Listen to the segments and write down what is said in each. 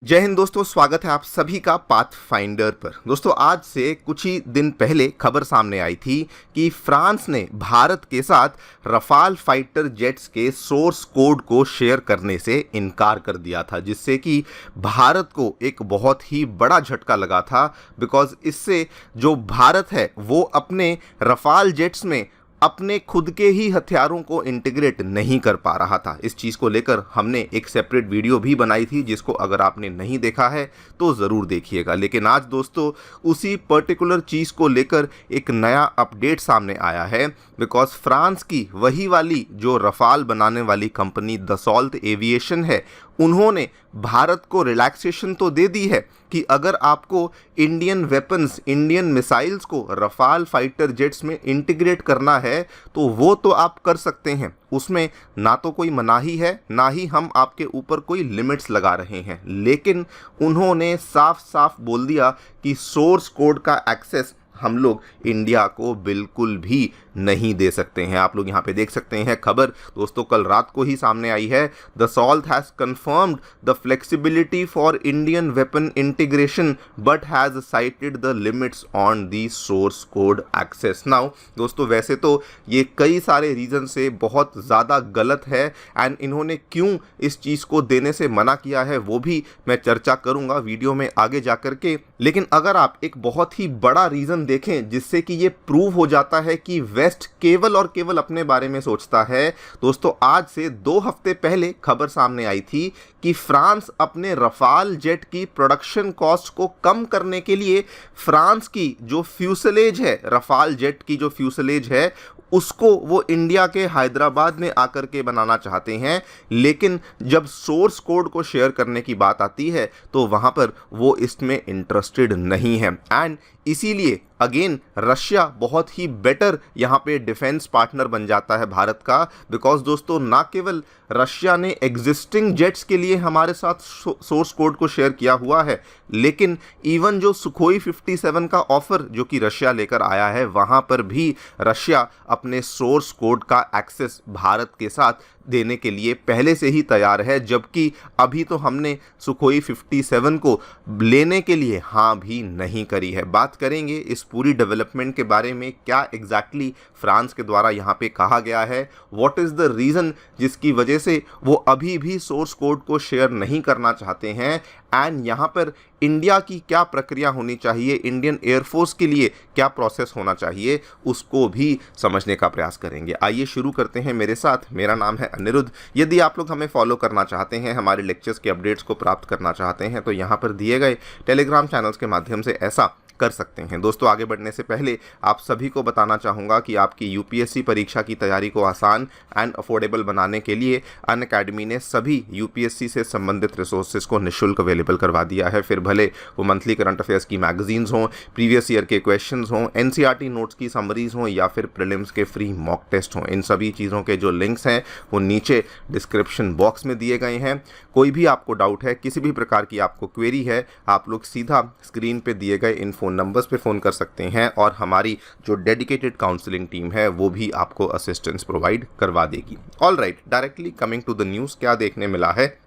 जय हिंद दोस्तों, स्वागत है आप सभी का पाथफाइंडर पर। दोस्तों, आज से कुछ ही दिन पहले खबर सामने आई थी कि फ्रांस ने भारत के साथ रफाल फाइटर जेट्स के सोर्स कोड को शेयर करने से इनकार कर दिया था, जिससे कि भारत को एक बहुत ही बड़ा झटका लगा था। बिकॉज इससे जो भारत है वो अपने रफाल जेट्स में अपने खुद के ही हथियारों को इंटीग्रेट नहीं कर पा रहा था। इस चीज़ को लेकर हमने एक सेपरेट वीडियो भी बनाई थी, जिसको अगर आपने नहीं देखा है तो ज़रूर देखिएगा। लेकिन आज दोस्तों उसी पर्टिकुलर चीज़ को लेकर एक नया अपडेट सामने आया है। बिकॉज फ्रांस की वही वाली जो रफाल बनाने वाली कंपनी दसॉल्त एविएशन है, उन्होंने भारत को रिलैक्सेशन तो दे दी है कि अगर आपको इंडियन वेपन्स, इंडियन मिसाइल्स को रफाल फाइटर जेट्स में इंटीग्रेट करना है तो वो तो आप कर सकते हैं। उसमें ना तो कोई मनाही है, ना ही हम आपके ऊपर कोई लिमिट्स लगा रहे हैं। लेकिन उन्होंने साफ साफ बोल दिया कि सोर्स कोड का एक्सेस हम लोग इंडिया को बिल्कुल भी नहीं दे सकते हैं। आप लोग यहाँ पे देख सकते हैं खबर दोस्तों, कल रात को ही सामने आई है। Dassault has confirmed the flexibility for Indian weapon integration but has cited the limits on the source code access. Now दोस्तों, वैसे तो ये कई सारे रीजन से बहुत ज़्यादा गलत है एंड इन्होंने क्यों इस चीज़ को देने से मना किया है वो भी मैं चर्चा करूँगा वीडियो में आगे जा कर के। लेकिन अगर आप एक बहुत ही बड़ा रीज़न देखें जिससे कि ये प्रूव हो जाता है कि वेस्ट केवल और केवल अपने बारे में सोचता है, दोस्तों आज से 2 हफ्ते पहले खबर सामने आई थी कि फ्रांस अपने रफाल जेट की प्रोडक्शन कॉस्ट को कम करने के लिए फ्रांस की जो फ्यूसलेज है, रफाल जेट की जो फ्यूसलेज है, उसको वो इंडिया के हैदराबाद में आकर के बनाना चाहते हैं। लेकिन जब सोर्स कोड को शेयर करने की बात आती है तो वहाँ पर वो इसमें इंटरेस्टेड नहीं है। एंड इसीलिए अगेन रशिया बहुत ही बेटर यहाँ पे डिफेंस पार्टनर बन जाता है भारत का। बिकॉज दोस्तों, ना केवल रशिया ने एग्जिस्टिंग जेट्स के लिए हमारे साथ सोर्स कोड को शेयर किया हुआ है, लेकिन इवन जो सुखोई 57 का ऑफर जो कि रशिया लेकर आया है, वहाँ पर भी रशिया अपने सोर्स कोड का एक्सेस भारत के साथ देने के लिए पहले से ही तैयार है। जबकि अभी तो हमने सुखोई 57 को लेने के लिए हाँ भी नहीं करी है। बात करेंगे इस पूरी डेवलपमेंट के बारे में, क्या एग्जैक्टली फ्रांस के द्वारा यहाँ पे कहा गया है, व्हाट इज़ द रीज़न जिसकी वजह से वो अभी भी सोर्स कोड को शेयर नहीं करना चाहते हैं, एंड यहाँ पर इंडिया की क्या प्रक्रिया होनी चाहिए, इंडियन एयरफोर्स के लिए क्या प्रोसेस होना चाहिए, उसको भी समझने का प्रयास करेंगे। आइए शुरू करते हैं मेरे साथ। मेरा नाम है अनिरुद्ध। यदि आप लोग हमें फॉलो करना चाहते हैं, हमारे लेक्चर्स के अपडेट्स को प्राप्त करना चाहते हैं, तो यहाँ पर दिए गए टेलीग्राम चैनल्स के माध्यम से ऐसा कर सकते हैं। दोस्तों, आगे बढ़ने से पहले आप सभी को बताना चाहूँगा कि आपकी यूपीएससी परीक्षा की तैयारी को आसान एंड अफोर्डेबल बनाने के लिए अनअकैडमी ने सभी यूपीएससी से संबंधित रिसोर्सेज को निःशुल्क अवेलेबल करवा दिया है। फिर भले वो मंथली करंट अफेयर्स की मैगजीन्स हों, प्रीवियस ईयर के क्वेश्चंस हों, एनसीईआरटी नोट्स की समरीज हों, या फिर प्रीलिम्स के फ्री मॉक टेस्ट हों, इन सभी चीज़ों के जो लिंक्स हैं वो नीचे डिस्क्रिप्शन बॉक्स में दिए गए हैं। कोई भी आपको डाउट है, किसी भी प्रकार की आपको क्वेरी है, आप लोग सीधा स्क्रीन पे दिए गए इन फ़ोन नंबर्स पे फ़ोन कर सकते हैं और हमारी जो डेडिकेटेड काउंसलिंग टीम है वो भी आपको असिस्टेंस प्रोवाइड करवा देगी। All right, directly coming to the news, क्या देखने मिला है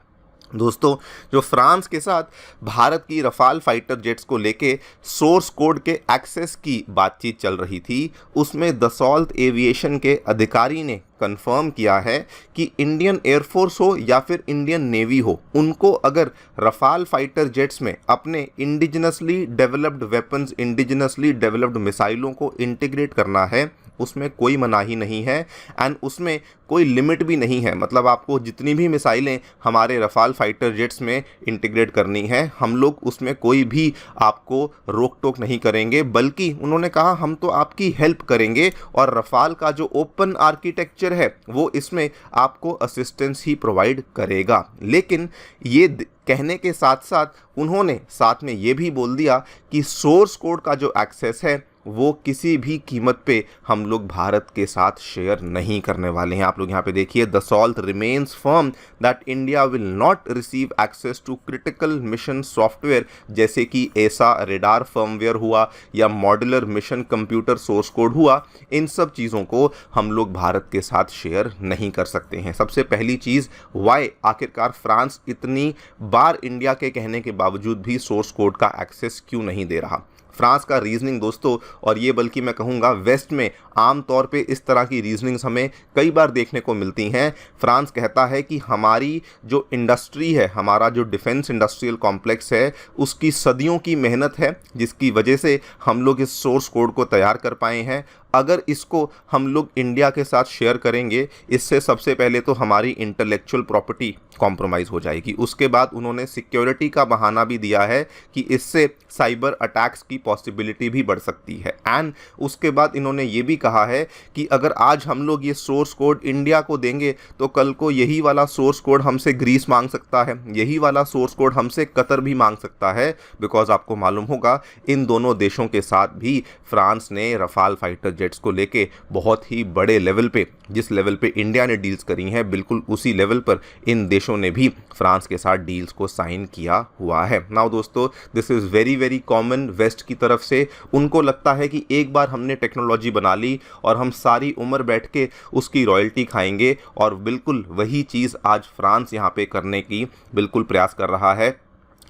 दोस्तों, जो फ्रांस के साथ भारत की रफाल फाइटर जेट्स को लेके सोर्स कोड के एक्सेस की बातचीत चल रही थी, उसमें दसॉल्त एविएशन के अधिकारी ने कंफर्म किया है कि इंडियन एयरफोर्स हो या फिर इंडियन नेवी हो, उनको अगर रफाल फाइटर जेट्स में अपने indigenously developed weapons, indigenously developed मिसाइलों को इंटीग्रेट करना है, उसमें कोई मनाही नहीं है एंड उसमें कोई लिमिट भी नहीं है। मतलब आपको जितनी भी मिसाइलें हमारे रफाल फाइटर जेट्स में इंटीग्रेट करनी है, हम लोग उसमें कोई भी आपको रोक टोक नहीं करेंगे, बल्कि उन्होंने कहा हम तो आपकी हेल्प करेंगे और रफाल का जो ओपन आर्किटेक्चर है वो इसमें आपको असिस्टेंस ही प्रोवाइड करेगा। लेकिन ये कहने के साथ साथ उन्होंने साथ में ये भी बोल दिया कि सोर्स कोड का जो एक्सेस है वो किसी भी कीमत पे हम लोग भारत के साथ शेयर नहीं करने वाले हैं। आप लोग यहाँ पे देखिए, Dassault remains firm that India will not receive access to critical mission software, जैसे कि एसा रेडार फर्मवेयर हुआ या modular mission computer source code हुआ, इन सब चीज़ों को हम लोग भारत के साथ शेयर नहीं कर सकते हैं। सबसे पहली चीज़, वाई आखिरकार फ्रांस इतनी बार इंडिया के कहने के बावजूद भी सोर्स कोड का एक्सेस क्यों नहीं दे रहा? फ्रांस का रीजनिंग दोस्तों, और ये बल्कि मैं कहूँगा वेस्ट में आम तौर पे इस तरह की रीजनिंग्स हमें कई बार देखने को मिलती हैं। फ्रांस कहता है कि हमारी जो इंडस्ट्री है, हमारा जो डिफेंस इंडस्ट्रियल कॉम्प्लेक्स है, उसकी सदियों की मेहनत है जिसकी वजह से हम लोग इस सोर्स कोड को तैयार कर पाए हैं। अगर इसको हम लोग इंडिया के साथ शेयर करेंगे, इससे सबसे पहले तो हमारी इंटेलेक्चुअल प्रॉपर्टी कॉम्प्रोमाइज़ हो जाएगी। उसके बाद उन्होंने सिक्योरिटी का बहाना भी दिया है कि इससे साइबर अटैक्स की पॉसिबिलिटी भी बढ़ सकती है। एंड उसके बाद इन्होंने ये भी कहा है कि अगर आज हम लोग ये सोर्स कोड इंडिया को देंगे तो कल को यही वाला सोर्स कोड हमसे ग्रीस मांग सकता है, यही वाला सोर्स कोड हमसे कतर भी मांग सकता है। बिकॉज आपको मालूम होगा, इन दोनों देशों के साथ भी फ्रांस ने रफाल फाइटर जेट्स को लेके बहुत ही बड़े लेवल पे, जिस लेवल पे इंडिया ने डील्स करी हैं, बिल्कुल उसी लेवल पर इन देशों ने भी फ्रांस के साथ डील्स को साइन किया हुआ है। नाउ दोस्तों, this is very very common west की तरफ से। उनको लगता है कि एक बार हमने टेक्नोलॉजी बना ली और हम सारी उम्र बैठ के उसकी रॉयल्टी खाएंगे, और बिल्कुल वही चीज़ आज फ्रांस यहाँ पे करने की बिल्कुल प्रयास कर रहा है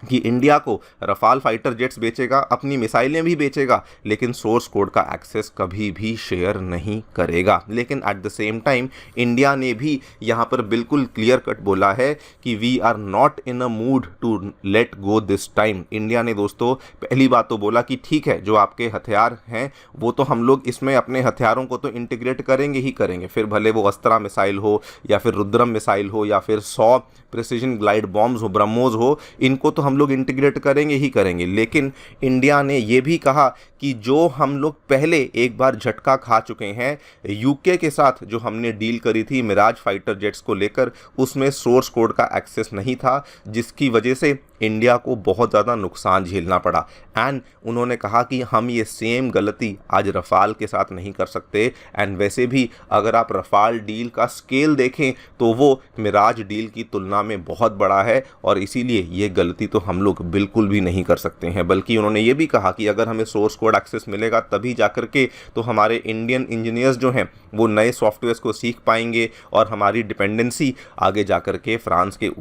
कि इंडिया को रफाल फाइटर जेट्स बेचेगा, अपनी मिसाइलें भी बेचेगा, लेकिन सोर्स कोड का एक्सेस कभी भी शेयर नहीं करेगा। लेकिन at the same time India ने भी यहाँ पर बिल्कुल क्लियर कट बोला है कि we are not in a mood to let go this time. India ने दोस्तों पहली बात तो बोला कि ठीक है, जो आपके हथियार हैं वो तो हम लोग इसमें अपने हथियारों को तो इंटीग्रेट करेंगे ही करेंगे, फिर भले वो अस्त्रा मिसाइल हो या फिर रुद्रम मिसाइल हो या फिर 100 प्रिसीजन ग्लाइड बॉम्ब्स हो, ब्रह्मोस हो, इनको तो हम लोग इंटीग्रेट करेंगे ही करेंगे। लेकिन इंडिया ने ये भी कहा कि जो हम लोग पहले एक बार झटका खा चुके हैं यूके के साथ, जो हमने डील करी थी मिराज फाइटर जेट्स को लेकर, उसमें सोर्स कोड का एक्सेस नहीं था, जिसकी वजह से इंडिया को बहुत ज़्यादा नुकसान झेलना पड़ा। एंड उन्होंने कहा कि हम ये सेम गलती आज रफाल के साथ नहीं कर सकते। एंड वैसे भी अगर आप रफाल डील का स्केल देखें तो वो मिराज डील की तुलना में बहुत बड़ा है, और इसीलिए ये गलती तो हम लोग बिल्कुल भी नहीं कर सकते हैं। बल्कि उन्होंने ये भी कहा कि अगर हमें सोर्स कोड एक्सेस मिलेगा तभी जाकर के तो हमारे इंडियन इंजीनियर्स जो हैं वो नए सॉफ्टवेयर्स को सीख पाएंगे, और हमारी डिपेंडेंसी आगे जाकर के फ्रांस के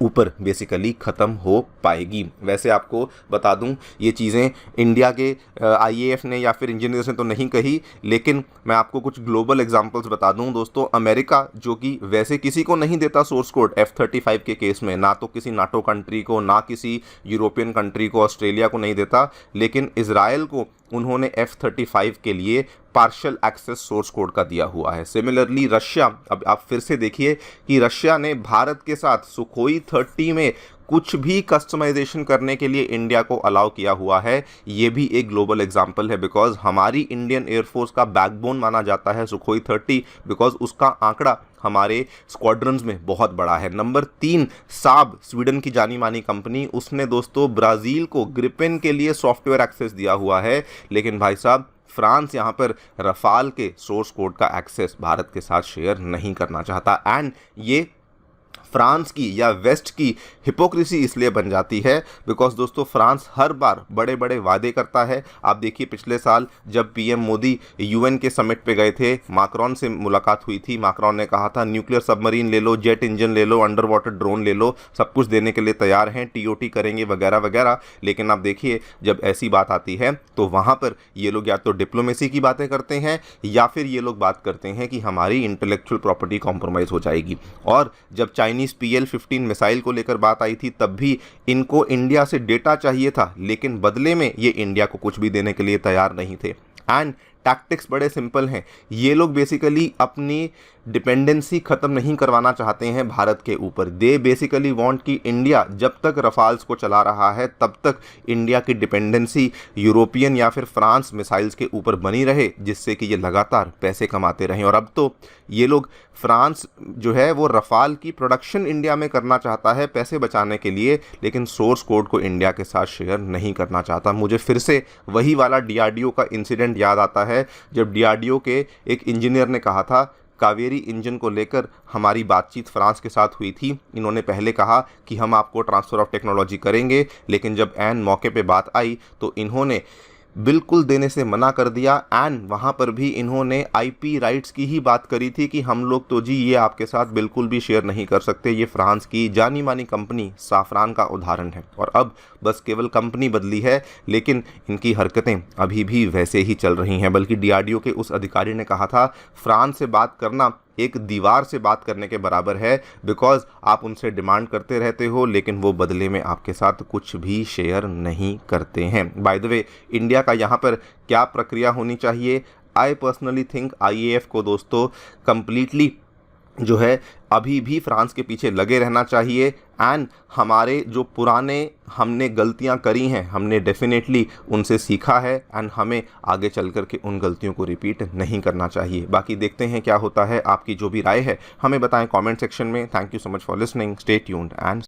ऊपर बेसिकली ख़त्म हो पाएगी। वैसे आपको बता दूं, ये चीज़ें इंडिया के आईएएफ ने या फिर इंजीनियर्स ने तो नहीं कही, लेकिन मैं आपको कुछ ग्लोबल एग्जांपल्स बता दूं दोस्तों। अमेरिका, जो कि वैसे किसी को नहीं देता सोर्स कोड F-35 के केस में, ना तो किसी नाटो कंट्री को, ना किसी यूरोपियन कंट्री को, ऑस्ट्रेलिया को नहीं देता, लेकिन इजराइल को उन्होंने F-35 के लिए पार्शियल एक्सेस सोर्स कोड का दिया हुआ है। सिमिलरली रशिया, अब आप फिर से देखिए कि रशिया ने भारत के साथ सुखोई 30 में कुछ भी कस्टमाइजेशन करने के लिए इंडिया को अलाउ किया हुआ है। ये भी एक ग्लोबल एग्जांपल है, बिकॉज हमारी इंडियन एयरफोर्स का बैकबोन माना जाता है सुखोई 30, बिकॉज उसका आंकड़ा हमारे स्क्वाड्रंस में बहुत बड़ा है। नंबर 3, साब, स्वीडन की जानी मानी कंपनी, उसने दोस्तों ब्राज़ील को ग्रिपेन के लिए सॉफ्टवेयर एक्सेस दिया हुआ है। लेकिन भाई साहब, फ्रांस यहाँ पर रफाल के सोर्स कोड का एक्सेस भारत के साथ शेयर नहीं करना चाहता। एंड ये फ्रांस की या वेस्ट की हिपोक्रेसी इसलिए बन जाती है बिकॉज दोस्तों फ्रांस हर बार बड़े बड़े वादे करता है। आप देखिए पिछले साल जब पीएम मोदी यूएन के समिट पे गए थे, माक्रोन से मुलाकात हुई थी। माक्रोन ने कहा था न्यूक्लियर सबमरीन ले लो, जेट इंजन ले लो, अंडर वाटर ड्रोन ले लो, सब कुछ देने के लिए तैयार हैं, टीओटी करेंगे वगैरह वगैरह। लेकिन आप देखिए जब ऐसी बात आती है तो वहाँ पर ये लोग या तो डिप्लोमेसी की बातें करते हैं या फिर ये लोग बात करते हैं कि हमारी इंटेलेक्चुअल प्रॉपर्टी कॉम्प्रोमाइज़ हो जाएगी। और जब चाइनीज़ PL-15 मिसाइल को लेकर बात आई थी तब भी इनको इंडिया से डेटा चाहिए था, लेकिन बदले में ये इंडिया को कुछ भी देने के लिए तैयार नहीं थे। एंड टैक्टिक्स बड़े सिंपल हैं। ये लोग बेसिकली अपनी डिपेंडेंसी ख़त्म नहीं करवाना चाहते हैं भारत के ऊपर। दे बेसिकली वांट कि इंडिया जब तक रफाल्स को चला रहा है तब तक इंडिया की डिपेंडेंसी यूरोपियन या फिर फ्रांस मिसाइल्स के ऊपर बनी रहे, जिससे कि ये लगातार पैसे कमाते रहें। और अब तो ये लोग फ्रांस जो है वो रफाल की प्रोडक्शन इंडिया में करना चाहता है पैसे बचाने के लिए, लेकिन सोर्स कोड को इंडिया के साथ शेयर नहीं करना चाहता। मुझे फिर से वही वाला डीआरडीओ का इंसिडेंट याद आता है, जब डीआरडीओ के एक इंजीनियर ने कहा था कावेरी इंजन को लेकर हमारी बातचीत फ्रांस के साथ हुई थी। इन्होंने पहले कहा कि हम आपको ट्रांसफ़र ऑफ टेक्नोलॉजी करेंगे, लेकिन जब ऐन मौके पे बात आई तो इन्होंने बिल्कुल देने से मना कर दिया। एंड वहाँ पर भी इन्होंने आईपी राइट्स की ही बात करी थी कि हम लोग तो जी ये आपके साथ बिल्कुल भी शेयर नहीं कर सकते। ये फ्रांस की जानी मानी कंपनी साफरान का उदाहरण है। और अब बस केवल कंपनी बदली है, लेकिन इनकी हरकतें अभी भी वैसे ही चल रही हैं। बल्कि डीआरडीओ के उस अधिकारी ने कहा था फ्रांस से बात करना एक दीवार से बात करने के बराबर है, बिकॉज आप उनसे डिमांड करते रहते हो लेकिन वो बदले में आपके साथ कुछ भी शेयर नहीं करते हैं। बाय द वे, इंडिया का यहाँ पर क्या प्रक्रिया होनी चाहिए? आई पर्सनली थिंक आईएएफ को दोस्तों कंप्लीटली जो है अभी भी फ्रांस के पीछे लगे रहना चाहिए। एंड हमारे जो पुराने हमने गलतियां करी हैं, हमने डेफिनेटली उनसे सीखा है एंड हमें आगे चल कर के उन गलतियों को रिपीट नहीं करना चाहिए। बाकी देखते हैं क्या होता है। आपकी जो भी राय है हमें बताएं कमेंट सेक्शन में। Thank you so much for listening. Stay tuned and